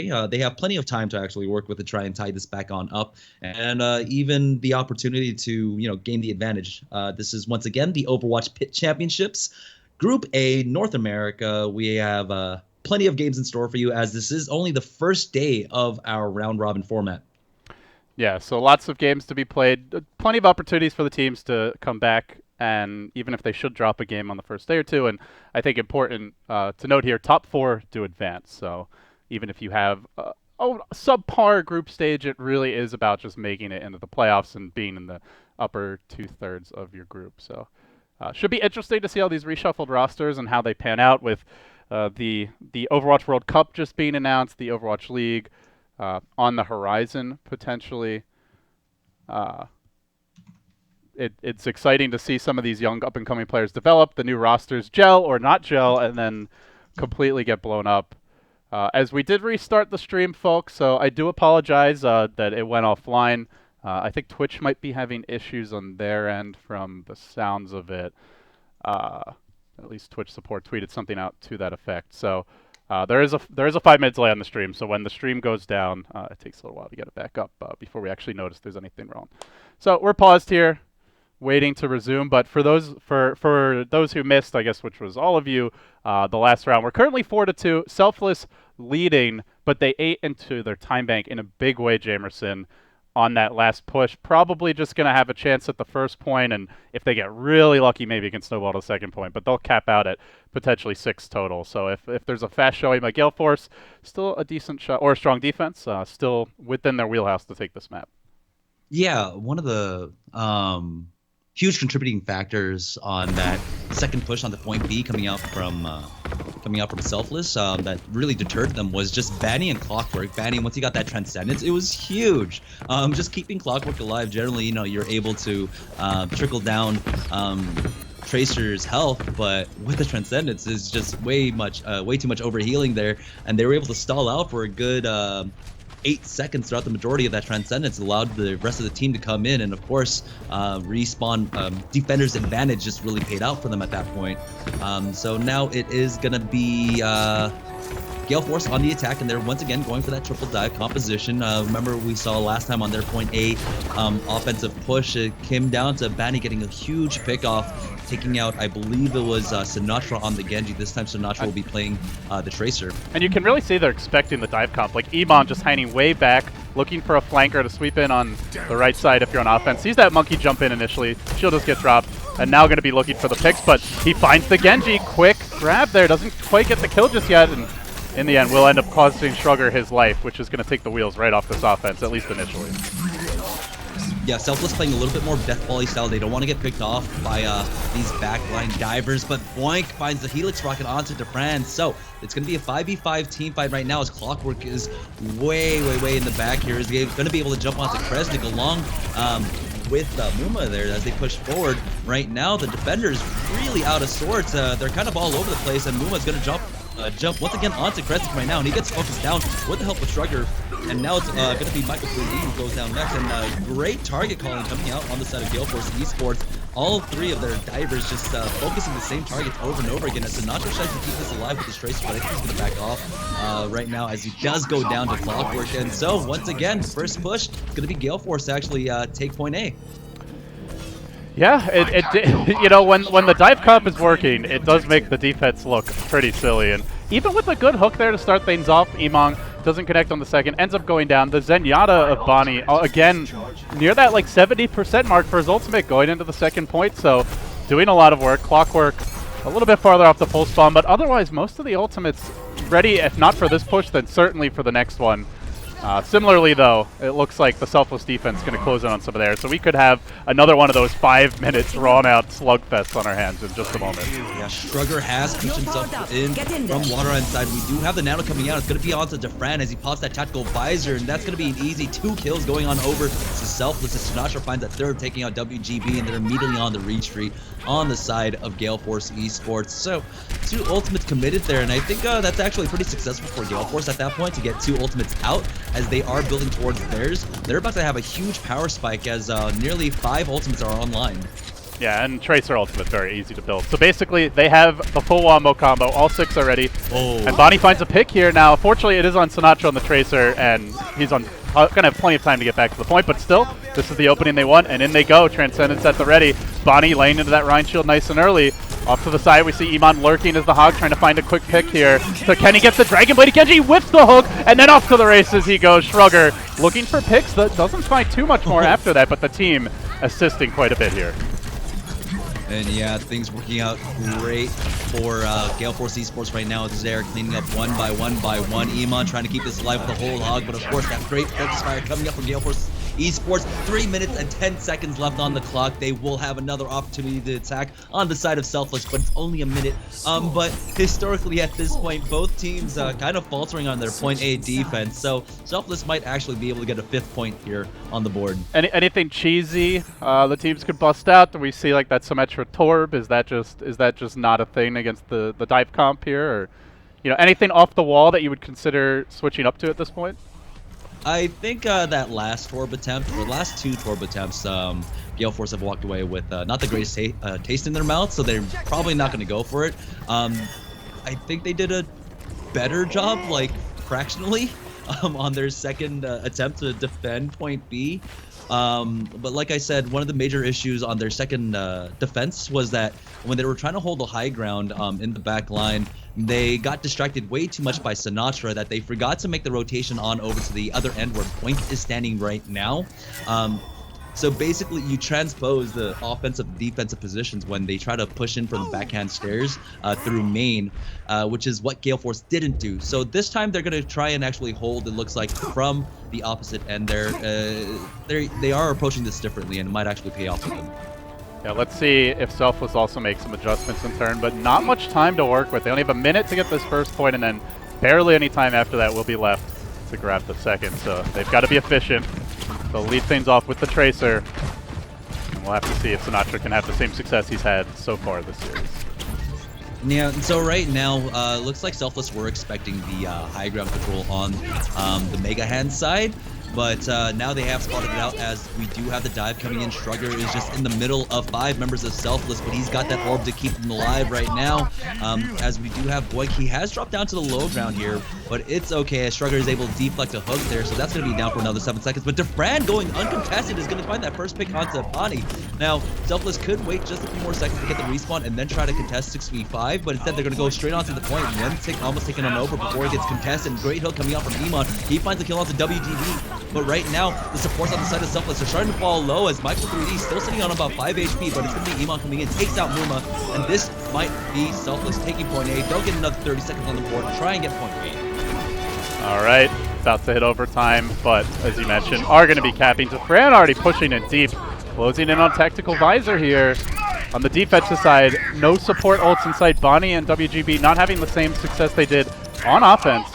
They have plenty of time to actually work with to try and tie this back on up, and even the opportunity to gain the advantage. This is once again the Overwatch PIT Championships, Group A, North America. We have plenty of games in store for you, as this is only the first day of our round robin format. Yeah, so lots of games to be played, plenty of opportunities for the teams to come back, and even if they should drop a game on the first day or two, and I think important to note here, top 4 do advance. So even if you have a subpar group stage, it really is about just making it into the playoffs and being in the upper 2/3 of your group. So should be interesting to see all these reshuffled rosters and how they pan out with the Overwatch World Cup just being announced, the Overwatch League on the horizon potentially. It's exciting to see some of these young up-and-coming players develop, the new rosters gel or not gel, and then completely get blown up. As we did restart the stream, folks, so I do apologize that it went offline. I think Twitch might be having issues on their end from the sounds of it. At least Twitch support tweeted something out to that effect. So there is a 5-minute delay on the stream. So when the stream goes down, it takes a little while to get it back up before we actually notice there's anything wrong. So we're paused here, waiting to resume. But for those who missed, I guess, which was all of you, the last round, we're currently 4-2. Selfless leading, but they ate into their time bank in a big way, Jamerson, on that last push. Probably just going to have a chance at the first point, and if they get really lucky, maybe it can snowball to the second point, but they'll cap out at potentially 6 total. So if there's a fast showing by Gale Force, still a decent shot, or a strong defense, still within their wheelhouse to take this map. Yeah, one of the huge contributing factors on that second push on the point B coming out from Selfless that really deterred them was just Banny and Clockwork. Banny, once he got that Transcendence, it was huge. Just keeping Clockwork alive, generally, you're able to trickle down Tracer's health, but with the Transcendence is just way too much overhealing there, and they were able to stall out for a good 8 seconds throughout the majority of that Transcendence. Allowed the rest of the team to come in, and of course respawn. Defender's advantage just really paid out for them at that point. So now it is gonna be Gale Force on the attack, and they're once again going for that triple dive composition. Remember we saw last time on their point A offensive push, it came down to Banny getting a huge pick off, taking out, I believe it was Sinatra on the Genji. This time Sinatra will be playing the Tracer. And you can really see they're expecting the dive comp. Like Iman just hanging way back, looking for a flanker to sweep in on the right side if you're on offense. Sees that monkey jump in initially, she'll just get dropped, and now going to be looking for the picks, but he finds the Genji. Quick grab there, doesn't quite get the kill just yet, and in the end will end up costing Shrugger his life, which is going to take the wheels right off this offense, at least initially. Yeah, Selfless playing a little bit more Death Volley style. They don't want to get picked off by these backline divers, but Boink finds the Helix Rocket onto DeFran. So it's going to be a 5v5 team fight right now, as Clockwork is way in the back here. Is going to be able to jump onto Kresnik along with Muma there as they push forward. Right now, the defender's really out of sorts. They're kind of all over the place, and Muma's going to jump once again onto Kresnik right now, and he gets focused down with the help of Shrugger. And now it's going to be Michael Boudin who goes down next, and great target calling coming out on the side of Gale Force eSports. All 3 of their divers just focusing the same targets over and over again, as Sinatra tries to keep this alive with his Tracer, but I think he's going to back off right now as he does go down to Clockwork. And so once again, first push, it's going to be Gale Force to actually take point A. Yeah, when the dive comp is working, it does make the defense look pretty silly. And even with a good hook there to start things off, Emong doesn't connect on the second, ends up going down. The Zenyatta of Bonnie, again, near that like 70% mark for his ultimate going into the second point. So doing a lot of work. Clockwork a little bit farther off the full spawn, but otherwise most of the ultimates ready, if not for this push, then certainly for the next one. Similarly, though, it looks like the Selfless defense is going to close in on some of theirs, so we could have another one of those 5-minute drawn-out slugfests on our hands in just a moment. Yeah, Shrugger has pushed himself in from water inside. We do have the nano coming out. It's going to be onto DeFran as he pops that tactical visor, and that's going to be an easy 2 kills going on over to Selfless as Sinatra finds that third, taking out WGB, and they're immediately on the retreat on the side of Gale Force eSports. So 2 ultimates committed there, and I think that's actually pretty successful for Gale Force at that point to get 2 ultimates out, as they are building towards theirs. They're about to have a huge power spike as nearly 5 ultimates are online. Yeah, and Tracer ultimate, very easy to build. So basically, they have the full wombo combo, all 6 already. Oh. And Bonnie finds a pick here. Now, fortunately, it is on Sinatra on the Tracer, and he's going to have plenty of time to get back to the point. But still, this is the opening they want, and in they go. Transcendence at the ready. Bonnie laying into that Rhine Shield nice and early. Off to the side, we see Iman lurking as the Hog, trying to find a quick pick here. So Kenny gets the Dragon Blade. Kenji whips the hook, and then off to the races he goes. Shrugger looking for picks. That doesn't find too much more after that, but the team assisting quite a bit here. And yeah, things working out great for Gale Force eSports right now. They're cleaning up one by one. Iman trying to keep this alive with the whole Hog, but of course that great focus fire coming up from Gale Force eSports. 3 minutes and 10 seconds left on the clock. They will have another opportunity to attack on the side of Selfless, but it's only a minute. But historically at this point, both teams kind of faltering on their point A defense. So Selfless might actually be able to get a 5th point here on the board. Anything cheesy the teams could bust out? Do we see like that Symmetra Torb? Is that just not a thing against the dive comp here, or anything off the wall that you would consider switching up to at this point? I think that last Torb attempt, or last 2 Torb attempts, Gale Force have walked away with not the greatest taste in their mouth, so they're probably not going to go for it. I think they did a better job, like fractionally, on their second attempt to defend point B. But like I said, one of the major issues on their second defense was that when they were trying to hold the high ground in the back line, they got distracted way too much by Sinatra that they forgot to make the rotation on over to the other end where Boink is standing right now. So basically, you transpose the offensive defensive positions when they try to push in from the backhand stairs through main, which is what Gale Force didn't do. So this time they're going to try and actually hold, it looks like, from the opposite end there. They are approaching this differently, and it might actually pay off for them. Yeah, let's see if Selfless also makes some adjustments in turn, but not much time to work with. They only have a minute to get this first point, and then barely any time after that will be left to grab the second. So they've got to be efficient. They'll lead things off with the Tracer. And we'll have to see if Sinatra can have the same success he's had so far this series. Yeah, so right now, looks like Selfless were expecting the high ground control on the Mega Hand side. But now they have spotted it out as we do have the dive coming in. Shrugger is just in the middle of 5 members of Selfless, but he's got that orb to keep him alive right now. As we do have Boink, he has dropped down to the low ground here, but it's okay as Shrugger is able to deflect a hook there, so that's going to be down for another 7 seconds. But DeFran going uncontested is going to find that first pick onto Bonnie. Now, Selfless could wait just a few more seconds to get the respawn and then try to contest 6v5, but instead they're going to go straight onto the point. One tick almost taken on over before it gets contested. Great hook coming out from Iman. He finds the kill onto WGB. But right now, the supports on the side of Selfless are starting to fall low as Michael 3D still sitting on about 5 HP, but it's going to be Iman coming in, takes out Muma, and this might be Selfless taking point A. They'll get another 30 seconds on the board and try and get point B. All right, about to hit overtime, but as you mentioned, are going to be capping. DeFran already pushing in deep, closing in on Tactical Visor here. On the defensive side, no support ults inside Bonnie and WGB not having the same success they did on offense.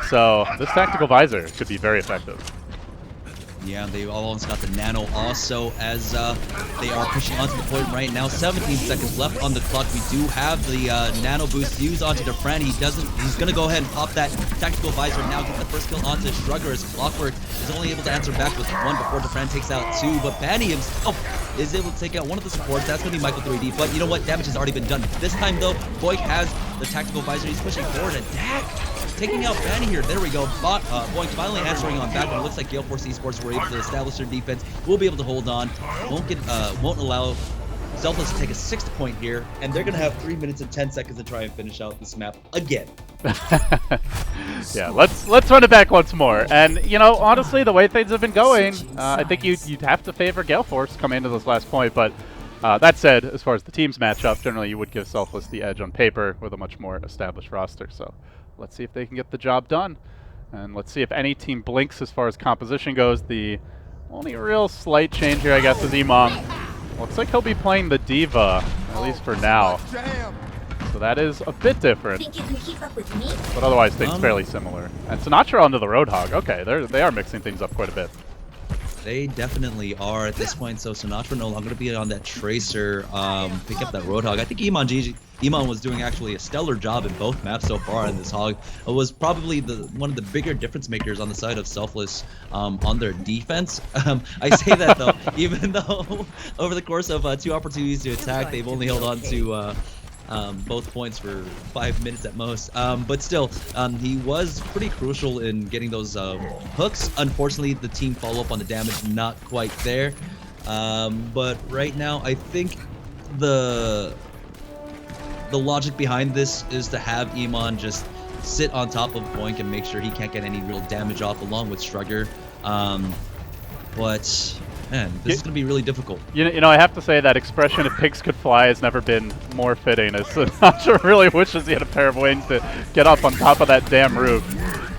So this Tactical Visor could be very effective. Yeah, they've almost got the nano also as they are pushing onto the point right now. 17 seconds left on the clock. We do have the nano boost used onto DeFran. He's going to go ahead and pop that Tactical Visor now, get the first kill onto Shrugger as Clockwork is only able to answer back with 1 before DeFran takes out 2. But Banny himself is able to take out one of the supports. That's going to be Michael 3D. But you know what? Damage has already been done. This time, though, Boink has the Tactical Visor. He's pushing forward and taking out Banny here. There we go. Boink finally answering on back, but it looks like Gale Force eSports were able to establish their defense. We'll be able to hold on. Won't allow Selfless to take a 6th point here, and they're going to have 3 minutes and 10 seconds to try and finish out this map again. Yeah, let's run it back once more. And, honestly, the way things have been going, I think you'd have to favor Gale Force coming into this last point, but that said, as far as the teams match up, generally you would give Selfless the edge on paper with a much more established roster. So let's see if they can get the job done. And let's see if any team blinks as far as composition goes. The only real slight change here, I guess, is Imam. Looks like he'll be playing the Diva, at least for now. So that is a bit different. Think you can keep up with me? But otherwise, things fairly similar. And Sinatra onto the Roadhog. Okay, they are mixing things up quite a bit. They definitely are at this point. So Sinatra no longer going to be on that Tracer, pick up that Roadhog. I think Iman was doing actually a stellar job in both maps so far in this Hog. It was probably one of the bigger difference makers on the side of Selfless on their defense. I say that though, even though over the course of 2 opportunities to attack, they've only held on to both points for 5 minutes at most. But still, he was pretty crucial in getting those hooks. Unfortunately, the team follow-up on the damage not quite there. But right now, I think the logic behind this is to have Iman just sit on top of Boink and make sure he can't get any real damage off along with Strugger. But man, this is going to be really difficult. You know, I have to say that expression, if pigs could fly, has never been more fitting. As Sinatra really wishes he had a pair of wings to get up on top of that damn roof.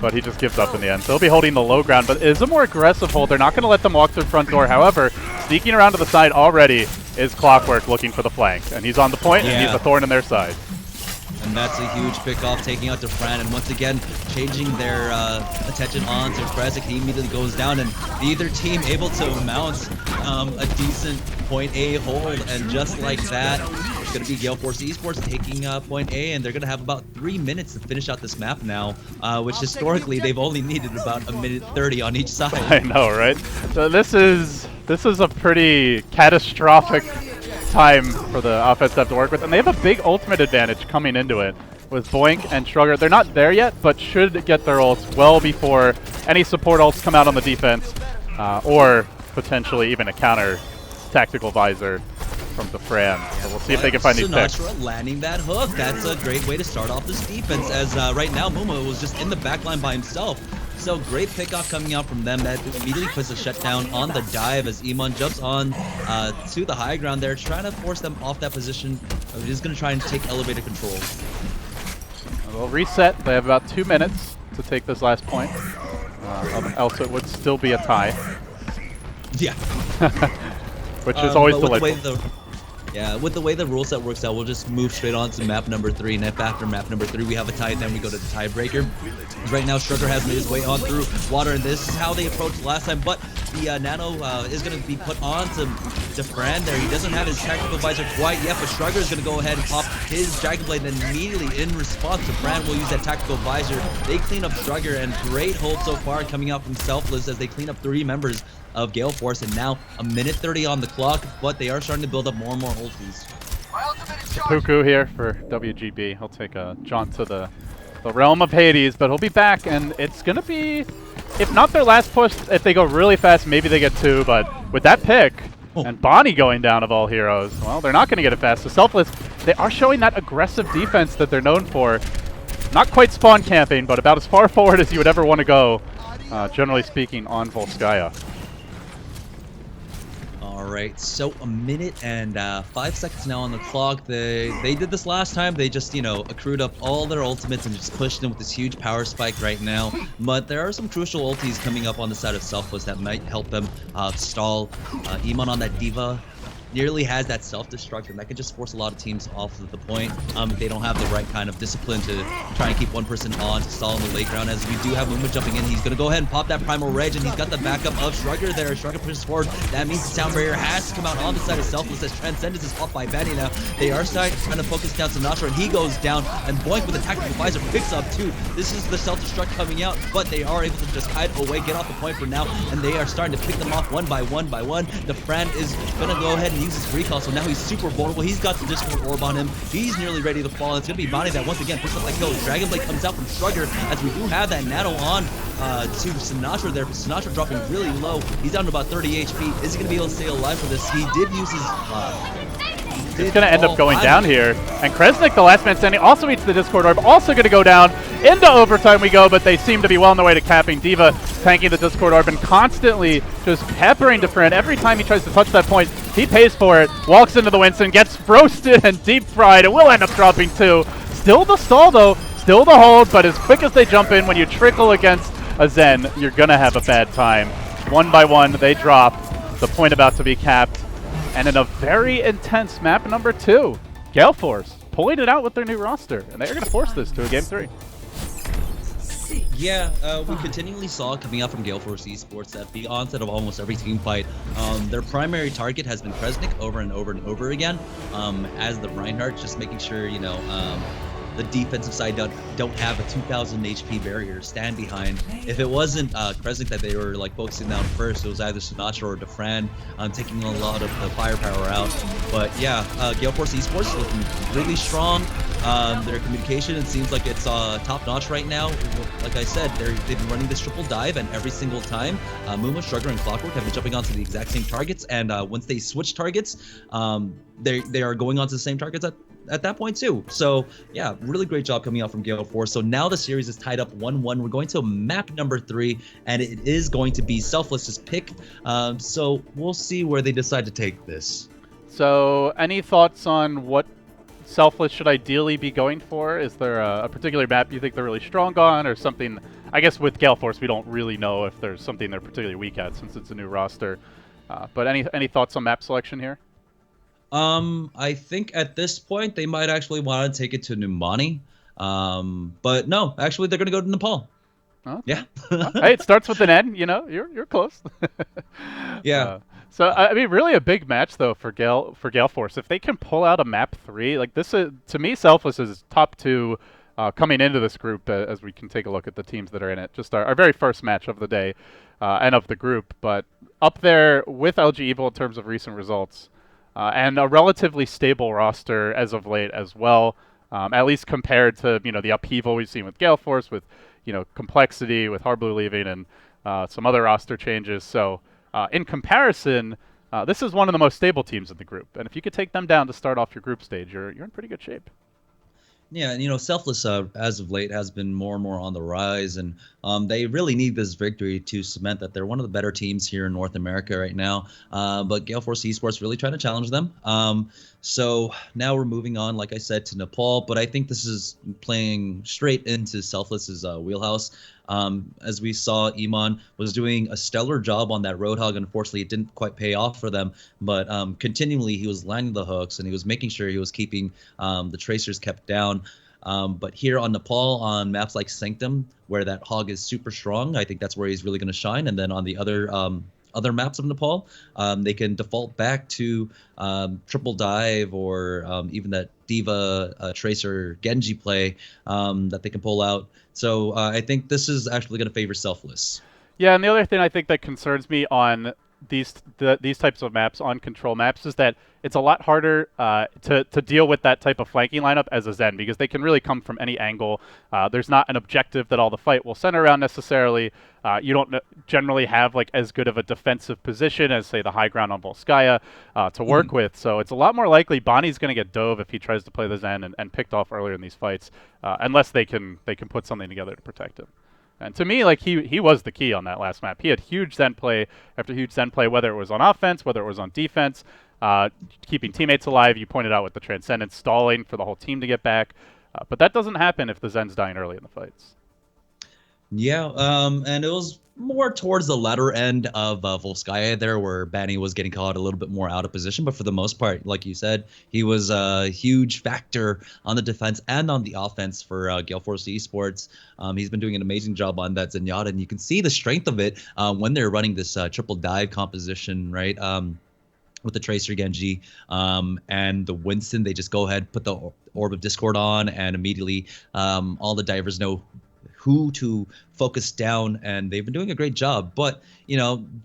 But he just gives up in the end. So he'll be holding the low ground, but it is a more aggressive hold. They're not going to let them walk through front door. However, sneaking around to the side already is Clockwork looking for the flank. And he's on the point, and he's a thorn in their side. And that's a huge pick-off, taking out Defran, and once again, changing their attention on to Krezzik. He immediately goes down, and neither team able to mount a decent point A hold, and just like that, it's going to be Gale Force eSports taking point A, and they're going to have about 3 minutes to finish out this map now, which historically, they've only needed about 1:30 on each side. I know, right? So this is a pretty catastrophic time for the offense to have to work with, and they have a big ultimate advantage coming into it with Boink and Strugger. They're not there yet, but should get their ults well before any support ults come out on the defense, or potentially even a counter tactical visor from Defran. So we'll see if they can find these picks. Sinatra landing that hook. That's a great way to start off this defense, as right now Momo was just in the backline by himself. So great pickoff coming out from them that immediately puts a shutdown on the dive as Iman jumps on to the high ground there, trying to force them off that position. He's going to try and take elevator control. They'll reset. They have about 2 minutes to take this last point. Else it would still be a tie. Yeah. Which is always delightful. With the way the rule set works out, we'll just move straight on to map number 3, and if after map number 3 we have a tie, then we go to the tiebreaker. Right now, Strugger has made his way on through water, and this is how they approached last time, but the Nano is going to be put on to Defran there. He doesn't have his tactical visor quite yet, but Strugger is going to go ahead and pop his Dragon Blade, and immediately in response, Defran will use that tactical visor. They clean up Strugger, and great hold so far coming out from Selfless as they clean up 3 members of Gale Force, and now 1:30 on the clock, but they are starting to build up more and more ultis. Puku here for WGB. He'll take a jaunt to the realm of Hades, but he'll be back, and it's going to be, if not their last push, if they go really fast, maybe they get 2, but with that pick, and Bonnie going down of all heroes, well, they're not going to get it fast. So Selfless, they are showing that aggressive defense that they're known for. Not quite spawn camping, but about as far forward as you would ever want to go, generally speaking, on Volskaya. Alright, so 1 minute and 5 seconds now on the clock. They did this last time. They just, accrued up all their ultimates and just pushed them with this huge power spike right now. But there are some crucial ultis coming up on the side of Selfless that might help them stall. Iman on that Diva nearly has that self-destruct, and that can just force a lot of teams off of the point if they don't have the right kind of discipline to try and keep one person on to stall on the late ground. As we do have Luma jumping in, he's going to go ahead and pop that Primal Rage, and he's got the backup of Strugger there. Strugger pushes forward. That means the Sound Barrier has to come out on the side of Selfless as Transcendence is popped by Benny now. They are trying to focus down Sinatra, and he goes down, and Boink with a tactical visor picks up too. This is the self-destruct coming out, but they are able to just hide away, get off the point for now, and they are starting to pick them off one by one by one. The Fran is going to go ahead and use his recall, so now he's super vulnerable. He's got the Discord Orb on him. He's nearly ready to fall. It's going to be Bonnie that once again picks up that kill. Dragon Blade comes out from Strugger as we do have that Nano on to Sinatra there, but Sinatra dropping really low. He's down to about 30 HP. Is he going to be able to stay alive for this? He did use his... He's going to end up going down here. And Krezzik, the last man standing, also eats the Discord Orb. Also going to go down. Into overtime we go, but they seem to be well on their way to capping. Diva tanking the Discord Orb and constantly just peppering Defran. Every time he tries to touch that point, he pays for it. Walks into the Winston, gets roasted and deep fried, and will end up dropping 2. Still the stall though, still the hold, but as quick as they jump in, when you trickle against a Zen, you're going to have a bad time. One by one, they drop. The point about to be capped. And in a very intense map number 2, Gale Force pulling it out with their new roster. And they're going to force this to a game 3. Yeah, we continually saw coming out from Gale Force eSports that the onset of almost every team fight, their primary target has been Kresnik over and over and over again, as the Reinhardt, just making sure, the defensive side don't have a 2,000 HP barrier to stand behind. If it wasn't Kresnik that they were like focusing on first, it was either Sinatra or Defran, taking a lot of the firepower out. But yeah, Gale Force eSports looking really strong. Their communication, it seems like it's top notch right now. Like I said, they've been running this triple dive, and every single time, Muma, Strugger, and Clockwork have been jumping onto the exact same targets. And once they switch targets, they are going onto the same targets at that point too. So yeah, really great job coming out from Gale Force. So now the series is tied up 1-1. We're going to map number 3, and it is going to be Selfless's pick. So we'll see where they decide to take this. So any thoughts on what Selfless should ideally be going for? Is there a particular map you think they're really strong on, or something? I guess with Gale Force, we don't really know if there's something they're particularly weak at since it's a new roster. But any thoughts on map selection here? I think at this point they might actually want to take it to Numani. But no, actually they're gonna go to Nepal. Okay. Yeah. Hey, it starts with an N. You're close. Yeah. So I mean, really a big match though for Gale Force. If they can pull out a map 3, like this is, to me, Selfless is top 2 coming into this group. As we can take a look at the teams that are in it, just our very first match of the day and of the group, but up there with LG Evil in terms of recent results. And a relatively stable roster as of late as well, at least compared to the upheaval we've seen with Gale Force, with Complexity, with Harblu leaving, and some other roster changes. So in comparison, this is one of the most stable teams in the group, and if you could take them down to start off your group stage, you're in pretty good shape. Yeah, and Selfless as of late has been more and more on the rise, and they really need this victory to cement that they're one of the better teams here in North America right now. But Gale Force eSports really trying to challenge them. So now we're moving on, like I said, to Nepal, but I think this is playing straight into Selfless's wheelhouse. As we saw, Iman was doing a stellar job on that Roadhog. Unfortunately, it didn't quite pay off for them, but continually he was landing the hooks, and he was making sure he was keeping the tracers kept down. But here on Nepal, on maps like Sanctum, where that hog is super strong, I think that's where he's really going to shine. And then on the other maps of Nepal, they can default back to triple dive, or even that Diva Tracer Genji play that they can pull out. So I think this is actually going to favor Selfless. Yeah, and the other thing I think that concerns me on these types of maps, on control maps, is that it's a lot harder to deal with that type of flanking lineup as a Zen, because they can really come from any angle. There's not an objective that all the fight will center around necessarily. You don't generally have like as good of a defensive position as, say, the high ground on Volskaya to work with. So it's a lot more likely Bonnie's going to get dove if he tries to play the Zen and picked off earlier in these fights, unless they can put something together to protect him. And to me, like he was the key on that last map. He had huge Zen play after huge Zen play, whether it was on offense, whether it was on defense, keeping teammates alive. You pointed out with the Transcendence stalling for the whole team to get back. But that doesn't happen if the Zen's dying early in the fights. Yeah, and it was more towards the latter end of Volskaya there, where Banny was getting caught a little bit more out of position. But for the most part, like you said, he was a huge factor on the defense and on the offense for Gale Force eSports. He's been doing an amazing job on that Zenyatta, and you can see the strength of it when they're running this triple dive composition, right? With the Tracer Genji and the Winston, they just go ahead, put the Orb of Discord on, and immediately all the divers know who to focus down, and they've been doing a great job. But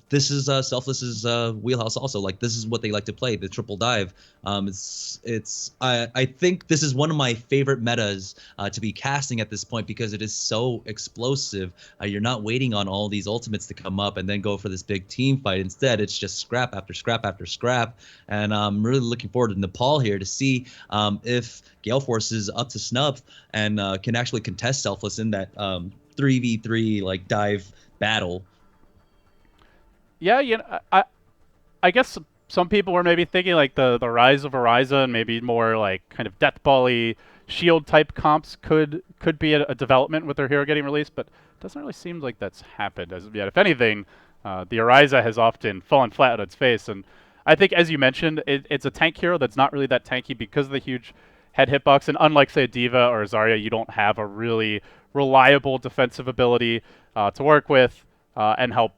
this is Selfless's wheelhouse also. Like, this is what they like to play, the triple dive. I think this is one of my favorite metas to be casting at this point, because it is so explosive. You're not waiting on all these ultimates to come up and then go for this big team fight. Instead, it's just scrap after scrap after scrap. And I'm really looking forward to Nepal here to see if Gale Force is up to snuff and can actually contest Selfless in that 3v3 like dive battle. Yeah, I guess some people were maybe thinking like the rise of Ariza and maybe more like kind of deathball-y shield type comps could be a development with their hero getting released, but it doesn't really seem like that's happened as of yet. If anything, the Ariza has often fallen flat on its face, and I think, as you mentioned, it's a tank hero that's not really that tanky because of the huge head hitbox, and unlike, say, a Diva or a Zarya, you don't have a really reliable defensive ability to work with and help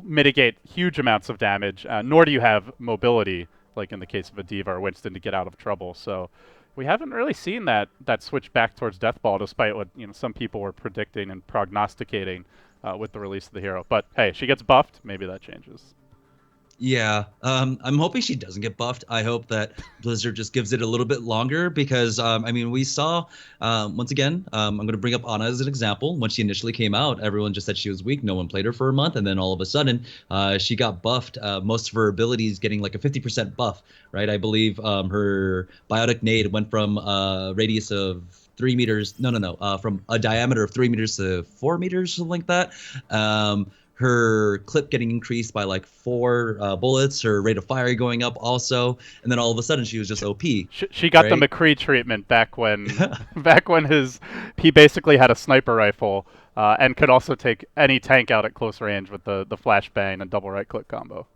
mitigate huge amounts of damage. Nor do you have mobility, like in the case of a D.Va or Winston, to get out of trouble. So we haven't really seen that switch back towards Deathball, despite what some people were predicting and prognosticating with the release of the hero. But hey, she gets buffed. Maybe that changes. Yeah, I'm hoping she doesn't get buffed. I hope that Blizzard just gives it a little bit longer because, I mean, we saw, once again, I'm going to bring up Ana as an example. When she initially came out, everyone just said she was weak. No one played her for a month. And then all of a sudden, she got buffed. Most of her abilities getting like a 50% buff, right? I believe her Biotic Nade went from a radius of 3 meters. No. From a diameter of 3 meters to 4 meters, something like that. Her clip getting increased by like 4 bullets, her rate of fire going up also, and then all of a sudden she was just OP. She got right? the McCree treatment back when he basically had a sniper rifle and could also take any tank out at close range with the flashbang and double right click combo.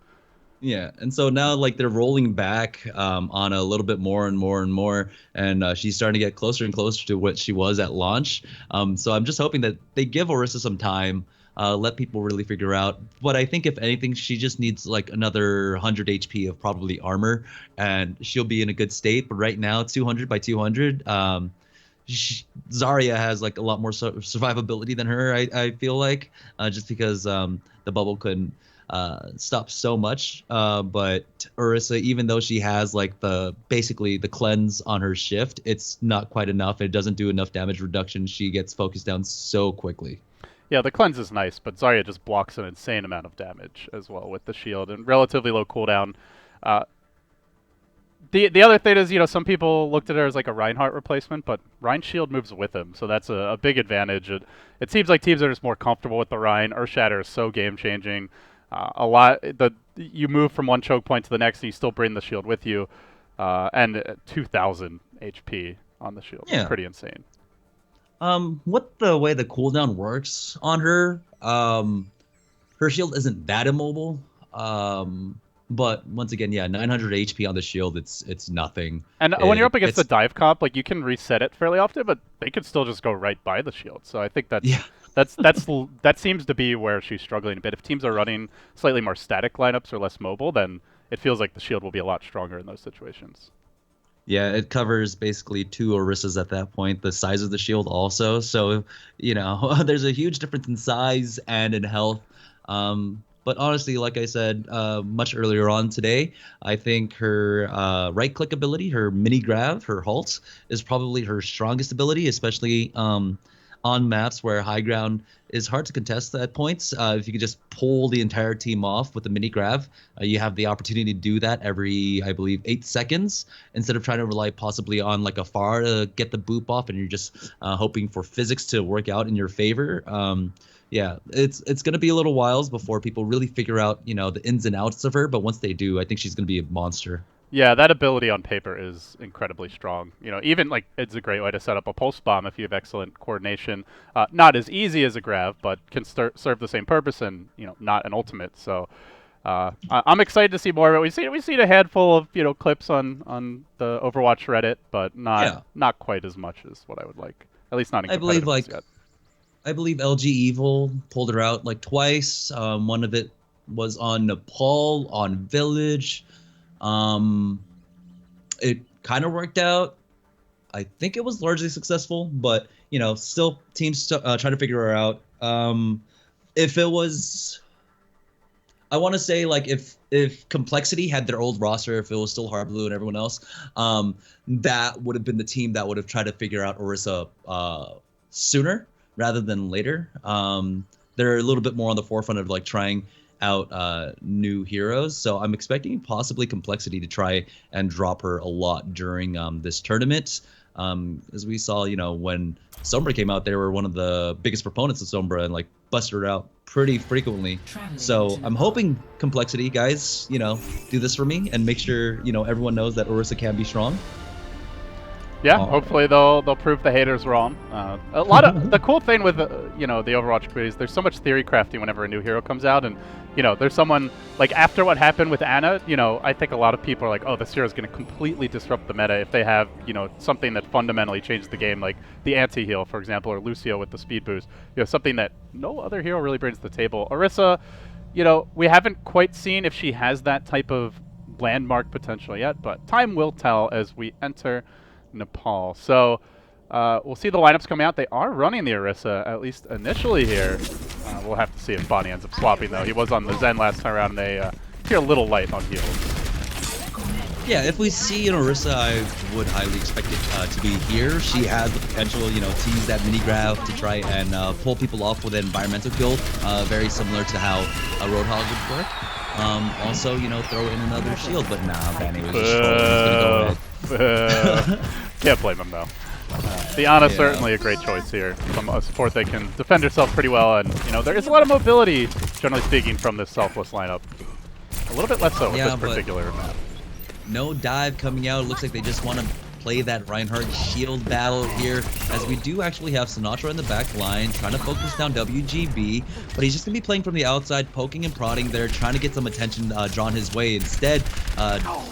Yeah, and so now like they're rolling back on a little bit more and more and more, and she's starting to get closer and closer to what she was at launch. So I'm just hoping that they give Orisa some time. Let people really figure out. But I think if anything, she just needs like another 100 HP of probably armor, and she'll be in a good state. But right now, 200 by 200, Zarya has like a lot more survivability than her. I feel like just because the bubble couldn't stop so much. But Orisa, even though she has like basically the cleanse on her shift, it's not quite enough. It doesn't do enough damage reduction. She gets focused down so quickly. Yeah, the cleanse is nice, but Zarya just blocks an insane amount of damage as well with the shield and relatively low cooldown. The other thing is, some people looked at her as like a Reinhardt replacement, but Rein's shield moves with him, so that's a big advantage. It seems like teams are just more comfortable with the Rein. Earthshatter is so game-changing. You move from one choke point to the next, and you still bring the shield with you, and 2,000 HP on the shield. Yeah. Pretty insane. What the way the cooldown works on her, her shield isn't that immobile. But once again, yeah, 900 HP on the shield, it's nothing. And when you're up against the dive comp, like you can reset it fairly often, but they could still just go right by the shield. So I think that seems to be where she's struggling a bit. If teams are running slightly more static lineups or less mobile, then it feels like the shield will be a lot stronger in those situations. Yeah, it covers basically 2 Orisas at that point, the size of the shield also. So, there's a huge difference in size and in health. But honestly, like I said much earlier on today, I think her right-click ability, her mini-grav, her halt, is probably her strongest ability, especially on maps where high ground is hard to contest at points. If you could just pull the entire team off with the mini grav, you have the opportunity to do that every, I believe, 8 seconds instead of trying to rely possibly on like a far to get the boop off, and you're just hoping for physics to work out in your favor. Yeah, it's going to be a little whiles before people really figure out, the ins and outs of her. But once they do, I think she's going to be a monster. Yeah, that ability on paper is incredibly strong. Even like it's a great way to set up a pulse bomb if you have excellent coordination. Not as easy as a grav, but can serve the same purpose and not an ultimate. So I'm excited to see more of it. We've seen a handful of clips on the Overwatch Reddit, but not quite as much as what I would like. At least not in competitiveness yet. I believe LG Evil pulled her out like twice. One of it was on Nepal, on Village. It kind of worked out. I think it was largely successful, but still teams trying to figure her out. If it was, I want to say like if Complexity had their old roster, if it was still Hard Blue and everyone else, that would have been the team that would have tried to figure out Orisa sooner rather than later. They're a little bit more on the forefront of like trying out new heroes, so I'm expecting possibly Complexity to try and drop her a lot during this tournament. As we saw, when Sombra came out, they were one of the biggest proponents of Sombra and like busted her out pretty frequently. So I'm hoping Complexity guys, do this for me and make sure everyone knows that Orisa can be strong. Yeah, hopefully they'll prove the haters wrong. A lot of the cool thing with you know, the Overwatch community is there's so much theory crafting whenever a new hero comes out, and you know, there's someone like after what happened with Ana, you know, I think a lot of people are like, oh, this hero is going to completely disrupt the meta if they have, you know, something that fundamentally changes the game, like the anti-heal, for example, or Lucio with the speed boost. You know, something that no other hero really brings to the table. Orisa, you know, we haven't quite seen if she has that type of landmark potential yet, but time will tell as we enter Nepal. So we'll see the lineups coming out. They are running the Orisa, at least initially here. We'll have to see if Bonnie ends up swapping, though. He was on the Zen last time around, and they appear a little light on heals. Yeah, if we see an Orisa, I would highly expect it to be here. She has the potential, you know, to use that mini grab to try and pull people off with an environmental kill, very similar to how a Roadhog would work. Also, you know, throw in another shield, but nah, Vanny was just gonna go ahead. Can't blame him, though. The Ana certainly a great choice here from a support that can defend herself pretty well, and you know, there is a lot of mobility, generally speaking, from this Selfless lineup. A little bit less so with this particular map. No dive coming out. It looks like they just want to play that Reinhardt shield battle here, as we do actually have Sinatra in the back line trying to focus down WGB, but he's just going to be playing from the outside, poking and prodding there, trying to get some attention drawn his way. Instead,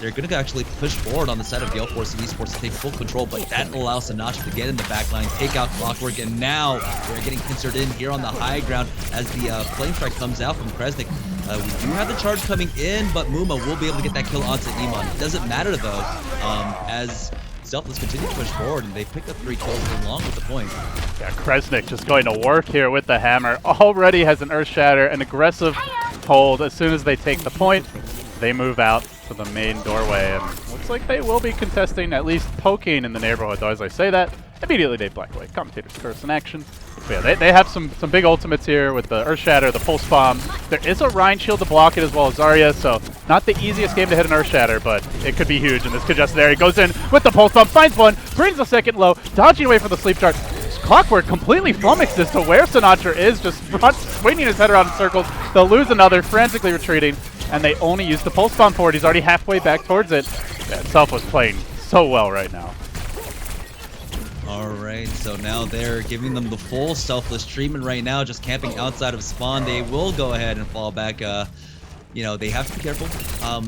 they're going to actually push forward on the side of Gale Force and eSports to take full control, but that allows Sinatra to get in the back line, take out Clockwork, and now they're getting pincered in here on the high ground as the flame strike comes out from Kresnik. We do have the charge coming in, but Muma will be able to get that kill onto Iman. It doesn't matter, though, as Selfless continue to push forward, and they pick up 3 kills along with the point. Yeah, Kresnik just going to work here with the hammer. Already has an Earth Shatter, an aggressive hold. As soon as they take the point, they move out to the main doorway, and looks like they will be contesting, at least poking in the neighborhood, though as I say that, immediately they black away. Commentator's curse in action. But yeah, they have some big ultimates here with the Earth Shatter, the Pulse Bomb. There is a Rhine Shield to block it as well as Zarya, so not the easiest game to hit an Earth Shatter, but it could be huge, and this congested area goes in with the Pulse Bomb, finds one, brings the second low, dodging away from the Sleep Dart. Clockwork completely flummoxed as to where Sinatra is, just swinging his head around in circles. They'll lose another, frantically retreating, and they only use the Pulse Bomb for it. He's already halfway back towards it. Yeah, Selfless playing so well right now. Alright, so now they're giving them the full Selfless treatment right now, just camping outside of spawn. They will go ahead and fall back. You know, they have to be careful.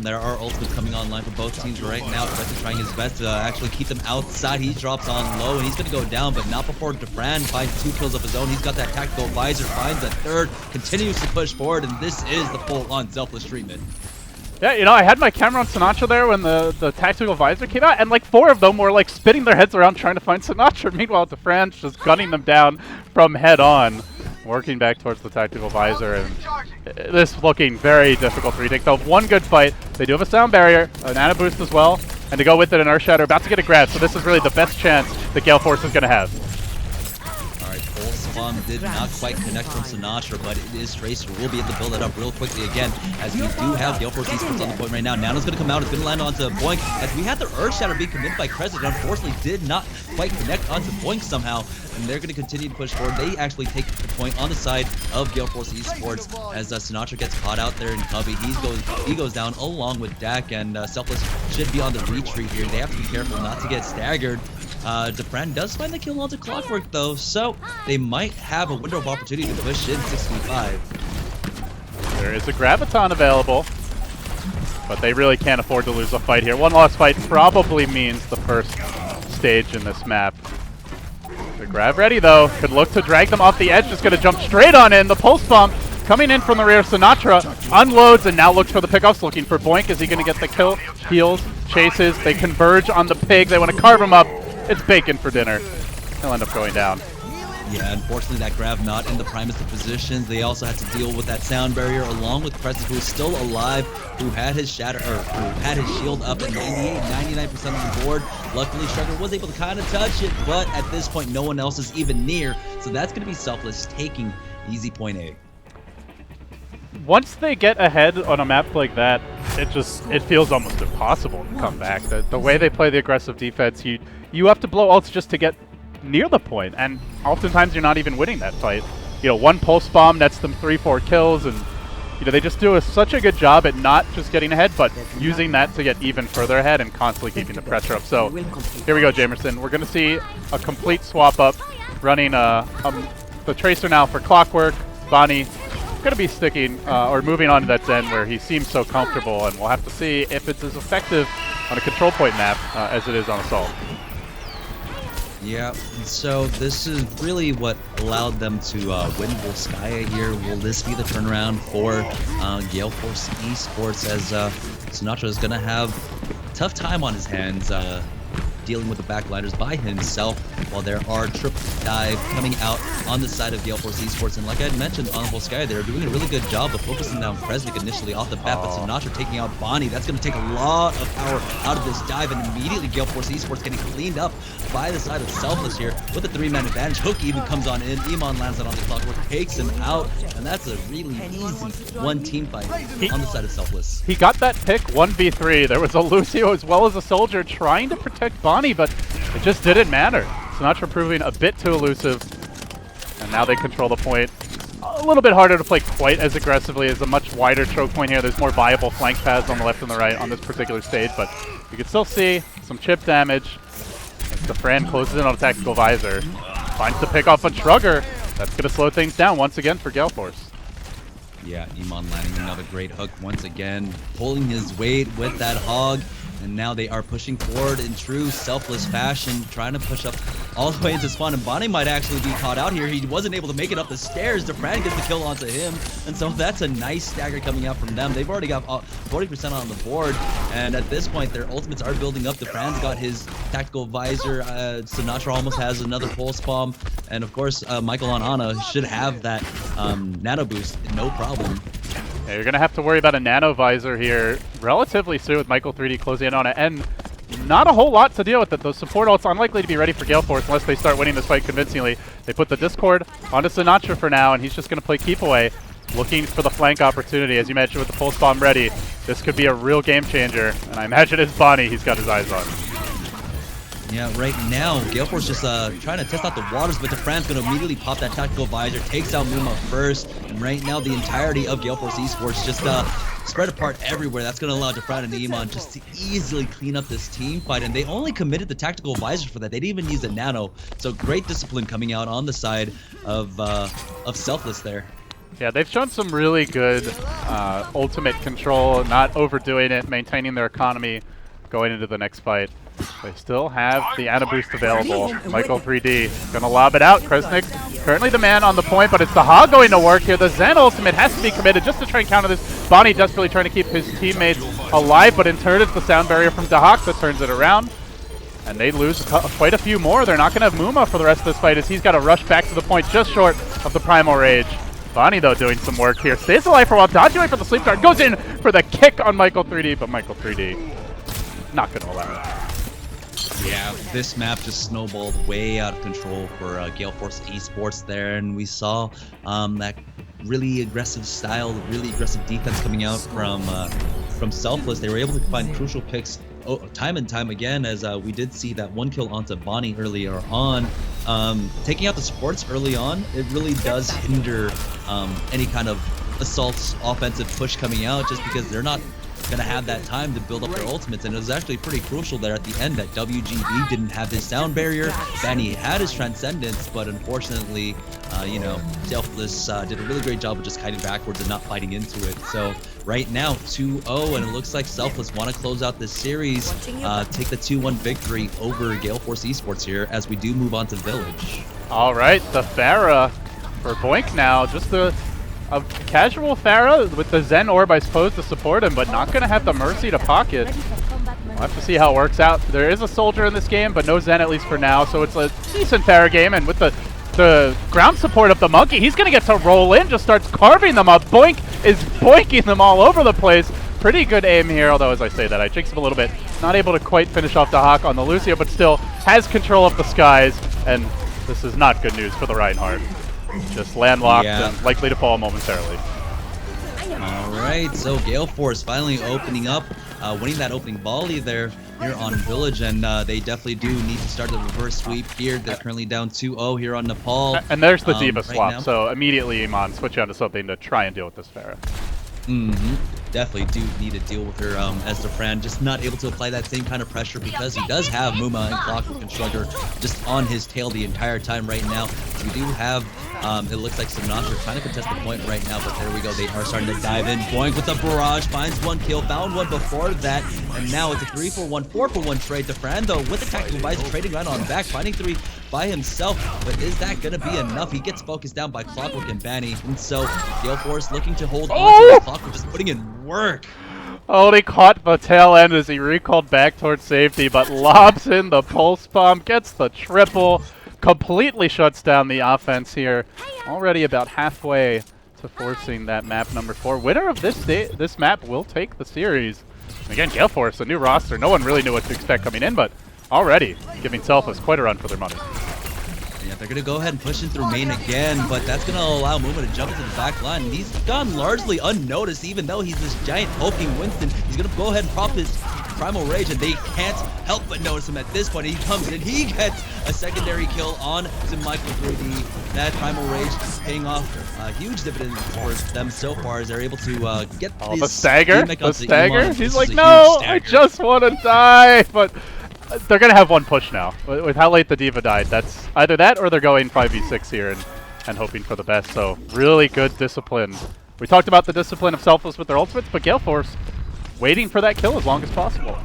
There are ultimates coming online for both teams right now. Kresnik trying his best to actually keep them outside. He drops on low, and he's going to go down, but not before Defran finds 2 kills of his own. He's got that tactical visor, finds a third, continues to push forward, and this is the full-on Selfless treatment. Yeah, you know, I had my camera on Sinatra there when the tactical visor came out, and like 4 of them were like spinning their heads around trying to find Sinatra. Meanwhile, DeFran's just gunning them down from head on, working back towards the tactical visor, and this looking very difficult to retake. They'll have one good fight. They do have a sound barrier, an Ana boost as well, and to go with it, an Earth Shatter, about to get a grab. So this is really the best chance that Gale Force is going to have. Pulse Bomb did not quite connect from Sinatra, but it is Tracer. We'll be able to build it up real quickly again, as we do have Gale Force eSports on the point right now. Nano's going to come out. It's going to land onto Boink, as we had the Earth Shatter be committed by Kresnik. Unfortunately, did not quite connect onto Boink somehow, and they're going to continue to push forward. They actually take the point on the side of Gale Force eSports, as Sinatra gets caught out there in Cubby. He goes down along with Dak, and Selfless should be on the retreat here. They have to be careful not to get staggered. Defran does find the kill onto Clockwork, though, so they might have a window of opportunity to push in 6v5. There is a Graviton available, but they really can't afford to lose a fight here. One lost fight probably means the first stage in this map. The Grav ready, though. Could look to drag them off the edge. Just going to jump straight on in. The Pulse Bomb coming in from the rear. Sinatra unloads and now looks for the pickoffs, looking for Boink. Is he going to get the kill? Heals, chases. They converge on the pig. They want to carve him up. It's bacon for dinner. He'll end up going down. Yeah, unfortunately that Grav not in the primest of positions. They also had to deal with that sound barrier along with Kresnik, who is still alive, who had his shatter, or who had his shield up at 99% on the board. Luckily, Striker was able to kind of touch it, but at this point, no one else is even near. So that's going to be Selfless taking easy point A. Once they get ahead on a map like that, it feels almost impossible to come back. The way they play the aggressive defense, you have to blow ults just to get near the point, and oftentimes you're not even winning that fight. You know, one Pulse Bomb nets them 3-4 kills, and you know, they just do such a good job at not just getting ahead, but using that to get even further ahead and constantly keeping the pressure up. So here we go, Jamerson. We're going to see a complete swap up, running the Tracer now for Clockwork. Bonnie going to be sticking or moving on to that Zen where he seems so comfortable, and we'll have to see if it's as effective on a control point map as it is on Assault. Yeah, so this is really what allowed them to win Volskaya here. Will this be the turnaround for Gale Force eSports, as Sinatra is going to have a tough time on his hands dealing with the backliners by himself, while there are triple dive coming out on the side of Gale Force eSports. And like I had mentioned on Volskaya, they're doing a really good job of focusing down Kresnik initially off the bat, but Sinatra taking out Bonnie. That's going to take a lot of power out of this dive, and immediately Gale Force eSports getting cleaned up by the side of Selfless here with a 3-man advantage. Hook even comes on in. Iman lands it on the Clockwork, takes him out, and that's a really easy one team fight on the side of Selfless. He got that pick 1v3. There was a Lucio as well as a Soldier trying to protect Bonnie, but it just didn't matter. Sinatra proving a bit too elusive, and now they control the point. A little bit harder to play quite as aggressively as a much wider choke point here. There's more viable flank paths on the left and the right on this particular stage, but you can still see some chip damage. As the Fran closes in on a tactical visor, finds the pick off a Shrugger. That's going to slow things down once again for Gale Force. Yeah, Iman landing another great hook once again, pulling his weight with that hog. And now they are pushing forward in true Selfless fashion, trying to push up all the way into spawn. And Bonnie might actually be caught out here. He wasn't able to make it up the stairs. DeFran gets the kill onto him. And so that's a nice stagger coming out from them. They've already got 40% on the board. And at this point, their ultimates are building up. DeFran's got his tactical visor. Sinatra almost has another pulse bomb. And of course, Michael on Ana should have that nano boost, no problem. Yeah, you're going to have to worry about a nano visor here relatively soon with Michael 3D closing in on it, and not a whole lot to deal with it. Those support ults unlikely to be ready for Gale Force unless they start winning this fight convincingly. They put the Discord onto Sinatra for now, and he's just going to play keep away, looking for the flank opportunity. As you mentioned, with the pulse bomb ready, this could be a real game changer, and I imagine it's Bonnie he's got his eyes on. Yeah, right now, Gale Force just trying to test out the waters, but DeFran's going to immediately pop that tactical visor, takes out Muma first, and right now the entirety of Gale Force eSports just spread apart everywhere. That's going to allow DeFran and Iman just to easily clean up this team fight, and they only committed the tactical visor for that. They didn't even use a nano, so great discipline coming out on the side of Selfless there. Yeah, they've shown some really good ultimate control, not overdoing it, maintaining their economy going into the next fight. They still have the Ana boost available. Michael 3D gonna lob it out. Kresnik currently the man on the point, but it's the Hog going to work here. The Zen ultimate has to be committed just to try and counter this. Bonnie desperately trying to keep his teammates alive, but in turn it's the sound barrier from Dahak that turns it around. And they lose quite a few more. They're not gonna have Muma for the rest of this fight as he's got to rush back to the point just short of the Primal Rage. Bonnie, though, doing some work here. Stays alive for a while, dodging away from the sleep guard. Goes in for the kick on Michael 3D, but Michael 3D not gonna allow it. Yeah, this map just snowballed way out of control for Gale Force eSports there, and we saw that really aggressive style, really aggressive defense coming out from Selfless. They were able to find crucial picks time and time again, as we did see that one kill onto Bonnie earlier on. Taking out the supports early on, it really does hinder any kind of assault's offensive push coming out, just because they're not gonna have that time to build up their ultimates. And it was actually pretty crucial there at the end that WGB didn't have his sound barrier. Danny had his transcendence, but unfortunately, you know, Selfless did a really great job of just kiting backwards and not fighting into it. So right now 2-0, and it looks like Selfless want to close out this series, take the 2-1 victory over Gale Force eSports here as we do move on to Village. All right, the Pharah for Boink now, just a casual Pharah with the Zen Orb, I suppose, to support him, but not going to have the Mercy to pocket. We'll have to see how it works out. There is a Soldier in this game, but no Zen, at least for now, so it's a decent Pharah game, and with the ground support of the Monkey, he's going to get to roll in, just starts carving them up. Boink is boinking them all over the place. Pretty good aim here, although as I say that, I jinx him a little bit. Not able to quite finish off the Hawk on the Lucio, but still has control of the skies, and this is not good news for the Reinhardt. Just landlocked and likely to fall momentarily. All right, so Gale Force finally opening up, winning that opening volley there here on Village, and they definitely do need to start the reverse sweep here. They're currently down 2-0 here on Nepal. And there's the D.Va swap, now. so immediately Iman switch on to something to try and deal with this Pharah. Definitely do need to deal with her as the friend, just not able to apply that same kind of pressure because he does have Muma and Clockwork and Shrugger just on his tail the entire time right now. We do have, it looks like Sinatra trying to contest the point right now, but there we go. They are starting to dive in. Boink with the barrage, finds one kill, found one before that, and now it's a 3-for-1, 4-for-1 trade to Fran, though, with the tactical device trading right on back, finding 3 by himself, but is that going to be enough? He gets focused down by Clockwork and Banny, and so Gale Force looking to hold on to Clockwork, just putting in work. Oh, he caught the tail end as he recalled back towards safety, but lobs in the pulse bomb, gets the triple, completely shuts down the offense here. Already about halfway to forcing that map number 4. Winner of this map will take the series. And again, Gale Force, a new roster. No one really knew what to expect coming in, but already giving Selfless quite a run for their money. Yeah, they're going to go ahead and push in through main again, but that's going to allow Muma to jump into the back line. And he's gone largely unnoticed, even though he's this giant hulking Winston. He's going to go ahead and pop his Primal Rage, and they can't help but notice him at this point. He comes in, he gets a secondary kill on to Michael 3D. That Primal Rage paying off huge dividends for them so far as they're able to get the stagger? The stagger? He's like, no, I stagger. just want to die, but they're going to have one push now. With how late the D.Va died, that's either that or they're going 5v6 here and hoping for the best. So really good discipline. We talked about the discipline of Selfless with their ultimates, but Gale Force waiting for that kill as long as possible.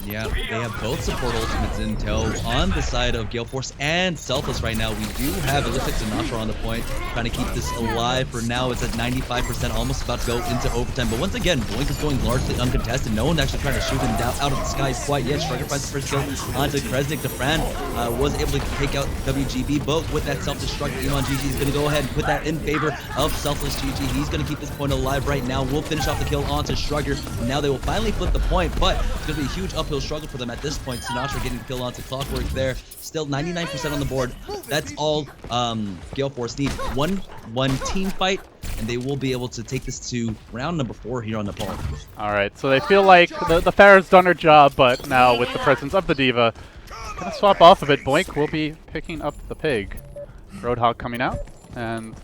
Yeah, they have both support ultimates in tow on the side of Gale Force and Selfless right now. We do have, it looks like Sinatra on the point, trying to keep this alive for now. It's at 95%, almost about to go into overtime. But once again, Boink is going largely uncontested. No one's actually trying to shoot him down out of the skies quite yet. Shrugger finds the first kill onto Kresnik. DeFran was able to take out WGB, but with that self-destruct, Iman GG is going to go ahead and put that in favor of Selfless GG. He's going to keep this point alive right now. We'll finish off the kill onto Shrugger. Now they will finally flip the point, but it's going to be a huge uphill struggle for them at this point. Sinatra getting the kill onto Clockwork there. Still 99% on the board. That's all Gale Force need. One team fight, and they will be able to take this to round number 4 here on Nepal. All right, so they feel like the Pharah's done her job, but now with the presence of the D.Va, gonna swap off of it. Boink will be picking up the pig. Roadhog coming out, and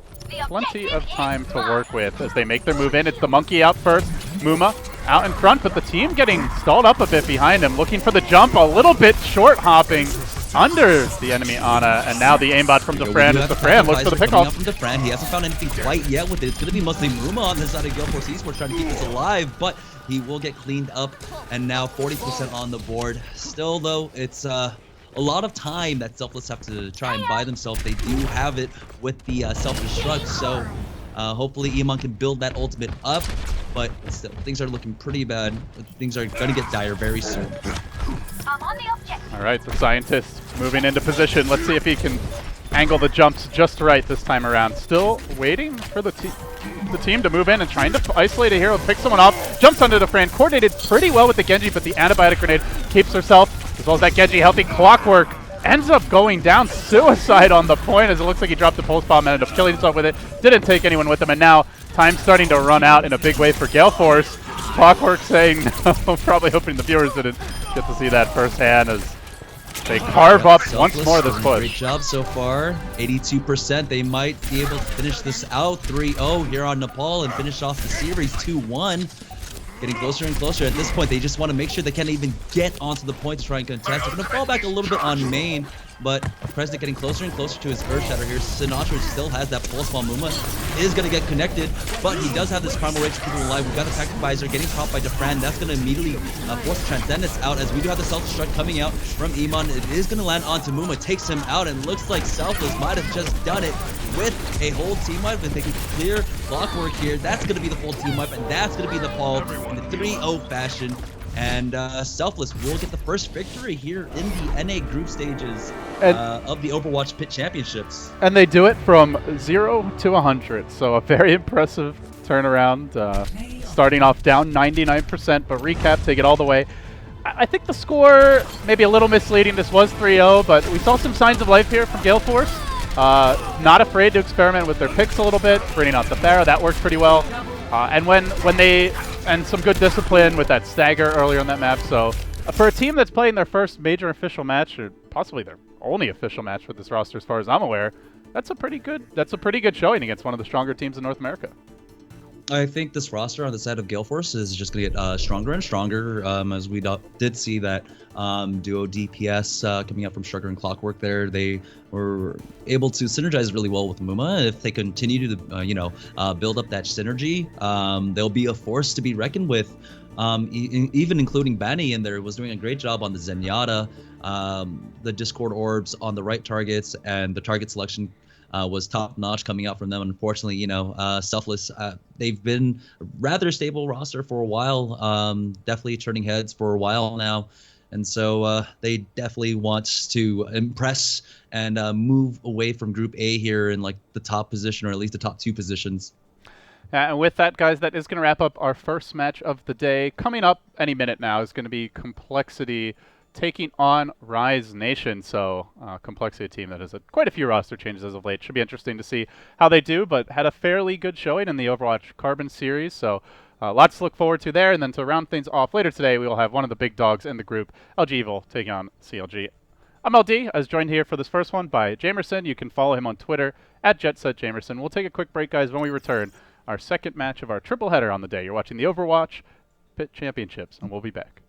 plenty of time to work with as they make their move in. It's the monkey out first. Muma out in front, but the team getting stalled up a bit behind him, looking for the jump, a little bit short hopping under the enemy Ana, and now the aimbot from DeFran as DeFran looks for the pickoff. From DeFran, he hasn't found anything quite yet with it. It's going to be mostly Muma on the side of Gale Force eSports trying to keep this alive, but he will get cleaned up, and now 40% on the board. Still, though, it's a lot of time that Selfless have to try and buy themselves. They do have it with the self-destruct, so hopefully Iman can build that ultimate up, but still, things are looking pretty bad. Things are going to get dire very soon. All right, the scientist moving into position. Let's see if he can angle the jumps just right this time around. Still waiting for the team to move in and trying to isolate a hero, pick someone off, jumps under the Fran, coordinated pretty well with the Genji, but the antibiotic grenade keeps herself, as well as that Genji helping. Clockwork ends up going down, suicide on the point as it looks like he dropped the pulse bomb and ended up killing himself with it. Didn't take anyone with him, and now time's starting to run out in a big way for Gale Force. Clockwork saying no, probably hoping the viewers didn't get to see that firsthand as they carve up once more this push. Great job so far. 82%. They might be able to finish this out 3-0 here on Nepal and finish off the series 2-1. Getting closer and closer. At this point, they just want to make sure they can't even get onto the point to try and contest. They're going to fall back a little bit on main, but President getting closer and closer to his Earth Shatter here. Sinatra still has that pulse bomb. Muma is going to get connected, but he does have this Primal Rage to keep him alive. We've got a Tactic Visor getting caught by DeFran. That's going to immediately force the Transcendence out, as we do have the Self-Destruct coming out from Iman. It is going to land onto Muma, takes him out, and looks like Selfless might have just done it with a whole team wipe. If they can clear Clockwork here, that's going to be the full team wipe, and that's going to be Nepal in the 3-0 fashion. And Selfless will get the first victory here in the NA group stages of the Overwatch PIT Championships. And they do it from 0 to 100, so a very impressive turnaround. Starting off down 99%, but recap, take it all the way. I think the score may be a little misleading. This was 3-0, but we saw some signs of life here from Gale Force. Not afraid to experiment with their picks a little bit, bringing out the Pharah. That worked pretty well. And some good discipline with that stagger earlier on that map. So for a team that's playing their first major official match, or possibly their only official match with this roster as far as I'm aware, that's a pretty good showing against one of the stronger teams in North America. I think this roster on the side of Gale Force is just going to get stronger and stronger, as we did see that duo DPS coming out from Sugar and Clockwork there. They were able to synergize really well with Muma. If they continue to, build up that synergy, they'll be a force to be reckoned with. Even including Banny in there was doing a great job on the Zenyatta, the Discord orbs on the right targets, and the target selection was top notch coming out from them. Unfortunately, Selfless, they've been a rather stable roster for a while, definitely turning heads for a while now. And so they definitely want to impress and move away from Group A here in like the top position, or at least the top 2 positions. And with that, guys, that is going to wrap up our first match of the day. Coming up any minute now is going to be Complexity taking on Rise Nation. So Complexity, a team that has had quite a few roster changes as of late. Should be interesting to see how they do, but had a fairly good showing in the Overwatch Carbon series. So lots to look forward to there. And then to round things off later today, we will have one of the big dogs in the group, LG Evil, taking on CLG. I'm LD. I was joined here for this first one by Jamerson. You can follow him on Twitter at JetSetJamerson. We'll take a quick break, guys. When we return, our second match of our triple header on the day. You're watching the Overwatch PIT Championships, and we'll be back.